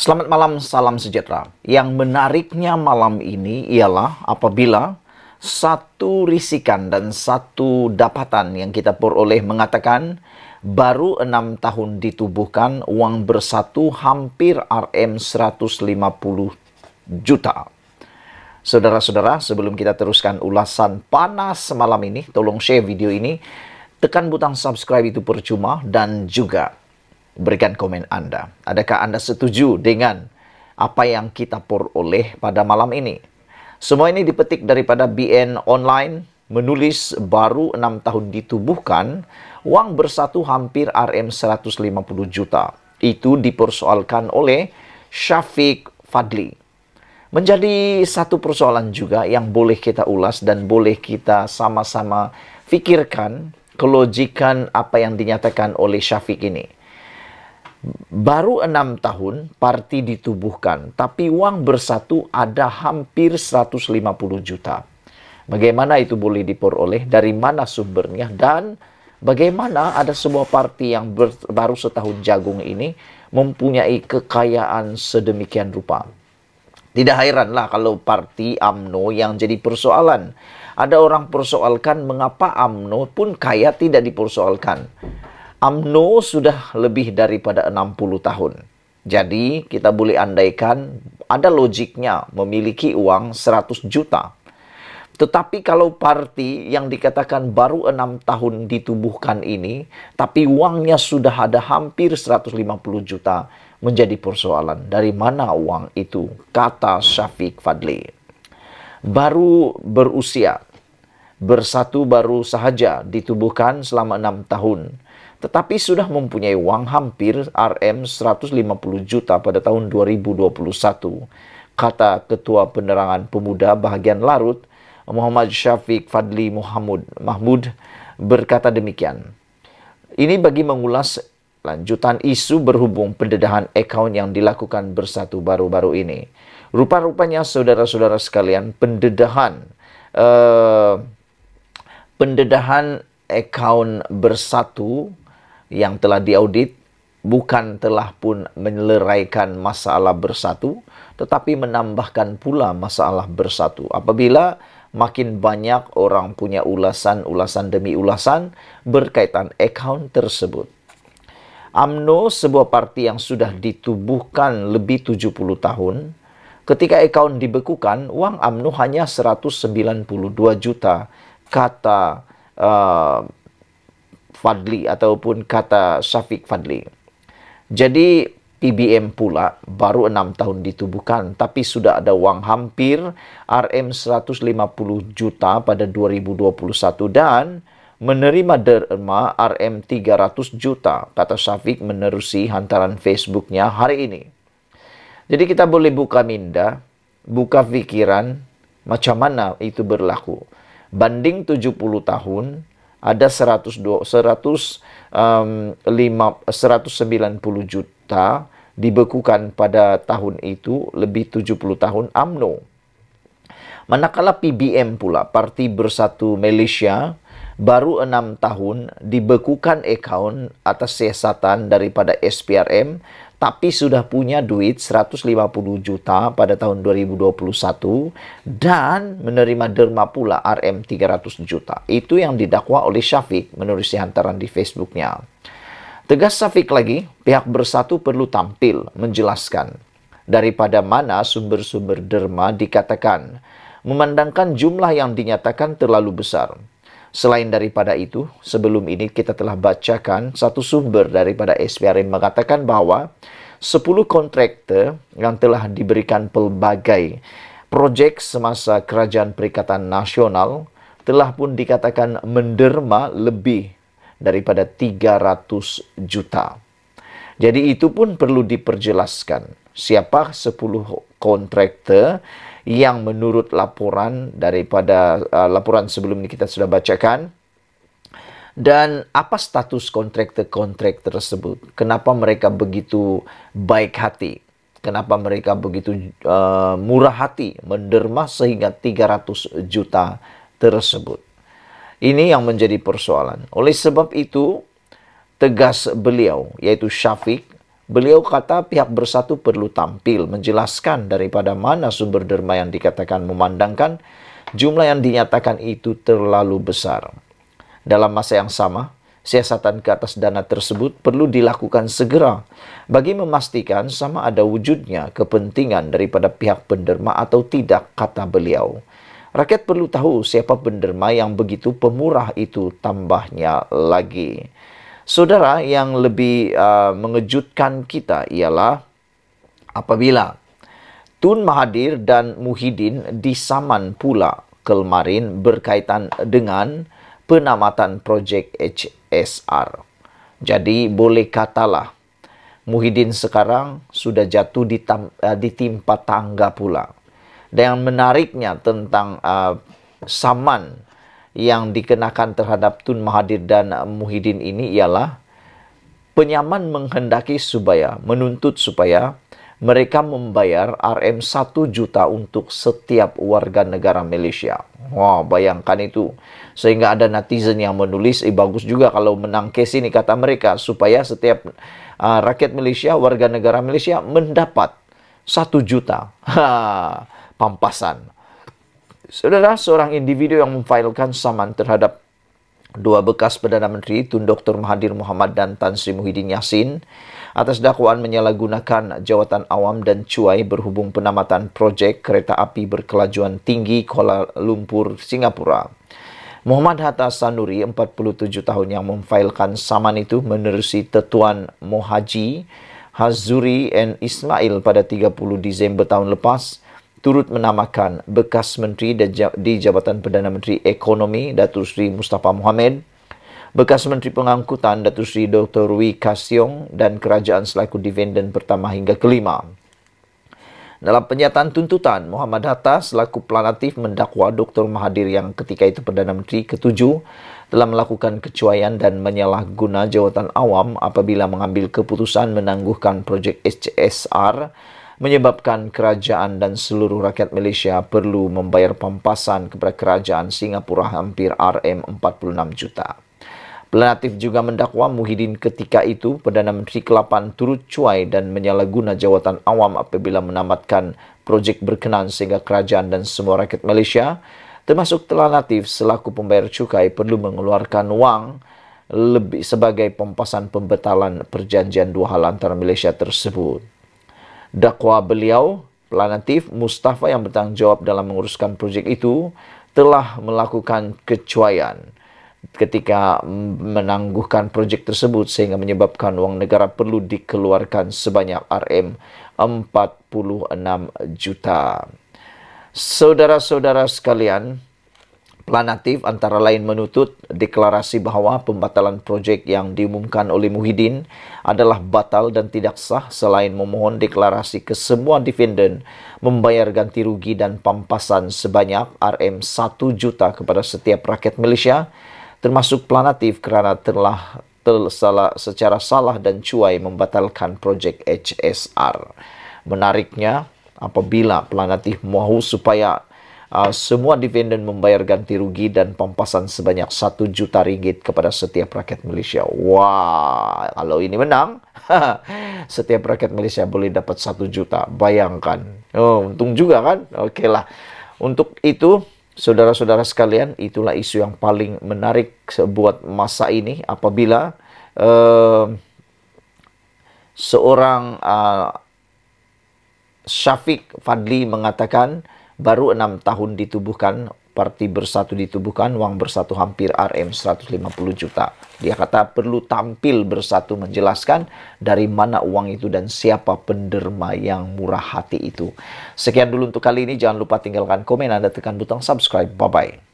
Selamat malam, salam sejahtera. Yang menariknya malam ini ialah apabila satu risikan dan satu dapatan yang kita peroleh mengatakan baru 6 tahun ditubuhkan, uang bersatu hampir RM 150 juta. Saudara-saudara, sebelum kita teruskan ulasan panas malam ini, tolong share video ini, tekan butang subscribe itu percuma, dan juga berikan komen Anda. Adakah Anda setuju dengan apa yang kita peroleh pada malam ini? Semua ini dipetik daripada BN Online, menulis baru 6 tahun ditubuhkan, uang bersatu hampir RM 150 juta. Itu dipersoalkan oleh Syafiq Fadli. Menjadi satu persoalan juga yang boleh kita ulas dan boleh kita sama-sama fikirkan kelogikan apa yang dinyatakan oleh Syafiq ini. Baru 6 tahun parti ditubuhkan, tapi uang bersatu ada hampir 150 juta. Bagaimana itu boleh diperoleh, dari mana sumbernya, dan bagaimana ada sebuah parti yang baru setahun jagung ini mempunyai kekayaan sedemikian rupa. Tidak heranlah kalau parti UMNO yang jadi persoalan. Ada orang persoalkan mengapa UMNO pun kaya tidak dipersoalkan. UMNO sudah lebih daripada 60 tahun. Jadi kita boleh andaikan ada logiknya memiliki uang 100 juta. Tetapi kalau parti yang dikatakan baru 6 tahun ditubuhkan ini, tapi uangnya sudah ada hampir 150 juta, menjadi persoalan. Dari mana uang itu? Kata Syafiq Fadli. Baru berusia, bersatu baru sahaja ditubuhkan selama 6 tahun. Tetapi sudah mempunyai uang hampir RM 150 juta pada tahun 2021. Kata Ketua Penerangan Pemuda bahagian Larut, Muhammad Syafiq Fadli Mahmud berkata demikian. Ini bagi mengulas lanjutan isu berhubung pendedahan akaun yang dilakukan bersatu baru-baru ini. Rupa-rupanya saudara-saudara sekalian, pendedahan akaun bersatu yang telah diaudit bukan telah pun menyelesaikan masalah bersatu, tetapi menambahkan pula masalah bersatu. Apabila makin banyak orang punya ulasan demi ulasan berkaitan akaun tersebut. UMNO, sebuah parti yang sudah ditubuhkan lebih 70 tahun, ketika akaun dibekukan, uang UMNO hanya 192 juta, kata Fadli ataupun kata Syafiq Fadli. Jadi PBM pula baru 6 tahun ditubuhkan, tapi sudah ada uang hampir RM 150 juta pada 2021 dan menerima derma RM 300 juta, kata Syafiq menerusi hantaran Facebooknya hari ini. Jadi kita boleh buka minda, buka pikiran, macam mana itu berlaku. Banding 70 tahun, ada 190 juta dibekukan pada tahun itu, lebih 70 tahun UMNO. Manakala PBM pula, Parti Bersatu Malaysia, baru 6 tahun dibekukan akaun atas siasatan daripada SPRM, tapi sudah punya duit 150 juta pada tahun 2021 dan menerima derma pula RM 300 juta. Itu yang didakwa oleh Syafiq menerusi hantaran di Facebooknya. Tegas Syafiq lagi, pihak bersatu perlu tampil menjelaskan daripada mana sumber-sumber derma dikatakan, memandangkan jumlah yang dinyatakan terlalu besar. Selain daripada itu, sebelum ini kita telah bacakan satu sumber daripada SPRM mengatakan bahawa 10 kontraktor yang telah diberikan pelbagai projek semasa Kerajaan Perikatan Nasional telah pun dikatakan menderma lebih daripada 300 juta. Jadi itu pun perlu diperjelaskan. Siapa 10 kontraktor yang menurut laporan daripada laporan sebelum ini kita sudah bacakan, dan apa status kontraktor tersebut, kenapa mereka begitu baik hati, kenapa mereka begitu murah hati menderma sehingga 300 juta tersebut. Ini yang menjadi persoalan. Oleh sebab itu, tegas beliau, yaitu Syafiq, Beliau kata pihak bersatu perlu tampil menjelaskan daripada mana sumber derma yang dikatakan memandangkan jumlah yang dinyatakan itu terlalu besar. Dalam masa yang sama, siasatan ke atas dana tersebut perlu dilakukan segera bagi memastikan sama ada wujudnya kepentingan daripada pihak penderma atau tidak, kata beliau. Rakyat perlu tahu siapa penderma yang begitu pemurah itu, tambahnya lagi. Saudara, yang lebih mengejutkan kita ialah apabila Tun Mahathir dan Muhyiddin disaman pula kemarin berkaitan dengan penamatan projek HSR. Jadi boleh katalah Muhyiddin sekarang sudah jatuh ditimpa tangga pula. Dan yang menariknya tentang saman yang dikenakan terhadap Tun Mahathir dan Muhyiddin ini ialah penyaman menghendaki menuntut supaya mereka membayar RM1 juta untuk setiap warga negara Malaysia. Wah, bayangkan itu. Sehingga ada netizen yang menulis, bagus juga kalau menang kes ini, kata mereka, supaya setiap rakyat Malaysia, warga negara Malaysia mendapat 1 juta. Pampasan. Saudara, seorang individu yang memfailkan saman terhadap dua bekas Perdana Menteri, Tun Dr. Mahathir Mohamad dan Tan Sri Muhyiddin Yassin, atas dakwaan menyalahgunakan jawatan awam dan cuai berhubung penamatan projek kereta api berkelajuan tinggi Kuala Lumpur, Singapura. Muhammad Hatta Sanuri, 47 tahun, yang memfailkan saman itu menerusi Tetuan Mohaji Hazuri N. Ismail pada 30 Disember tahun lepas, turut menamakan bekas Menteri di Jabatan Perdana Menteri Ekonomi Datuk Seri Mustafa Mohamed, bekas Menteri Pengangkutan Datuk Seri Dr. Wee Ka Siong dan kerajaan selaku defendant pertama hingga kelima. Dalam penyataan tuntutan, Muhammad Hatta selaku pelanatif mendakwa Dr. Mahathir yang ketika itu Perdana Menteri ketujuh telah melakukan kecuaian dan menyalahguna jawatan awam apabila mengambil keputusan menangguhkan projek HSR, menyebabkan kerajaan dan seluruh rakyat Malaysia perlu membayar pampasan kepada kerajaan Singapura hampir RM46 juta. Pelanatif juga mendakwa Muhyiddin ketika itu Perdana Menteri ke-8 turut cuai dan menyalahguna jawatan awam apabila menamatkan projek berkenaan sehingga kerajaan dan semua rakyat Malaysia, termasuk Telanatif selaku pembayar cukai, perlu mengeluarkan wang lebih sebagai pampasan pembatalan perjanjian dua hal antara Malaysia tersebut. Dakwa beliau, Pelanatif Mustafa yang bertanggungjawab dalam menguruskan projek itu, telah melakukan kecuaian ketika menangguhkan projek tersebut sehingga menyebabkan wang negara perlu dikeluarkan sebanyak RM46 juta. Saudara-saudara sekalian, Pelanatif antara lain menuntut deklarasi bahawa pembatalan projek yang diumumkan oleh Muhyiddin adalah batal dan tidak sah, selain memohon deklarasi ke semua defendant membayar ganti rugi dan pampasan sebanyak RM1 juta kepada setiap rakyat Malaysia, termasuk Pelanatif kerana telah secara salah dan cuai membatalkan projek HSR. Menariknya, apabila Pelanatif mahu supaya semua defendant membayar ganti rugi dan pampasan sebanyak 1 juta ringgit kepada setiap rakyat Malaysia. Wah, kalau ini menang, setiap rakyat Malaysia boleh dapat 1 juta. Bayangkan. Oh, untung juga kan? Okeylah. Untuk itu, saudara-saudara sekalian, itulah isu yang paling menarik buat masa ini apabila seorang Syafiq Fadli mengatakan baru 6 tahun ditubuhkan, Parti Bersatu ditubuhkan, wang bersatu hampir RM150 juta. Dia kata perlu tampil bersatu menjelaskan dari mana uang itu dan siapa penderma yang murah hati itu. Sekian dulu untuk kali ini. Jangan lupa tinggalkan komen, Anda tekan butang subscribe. Bye-bye.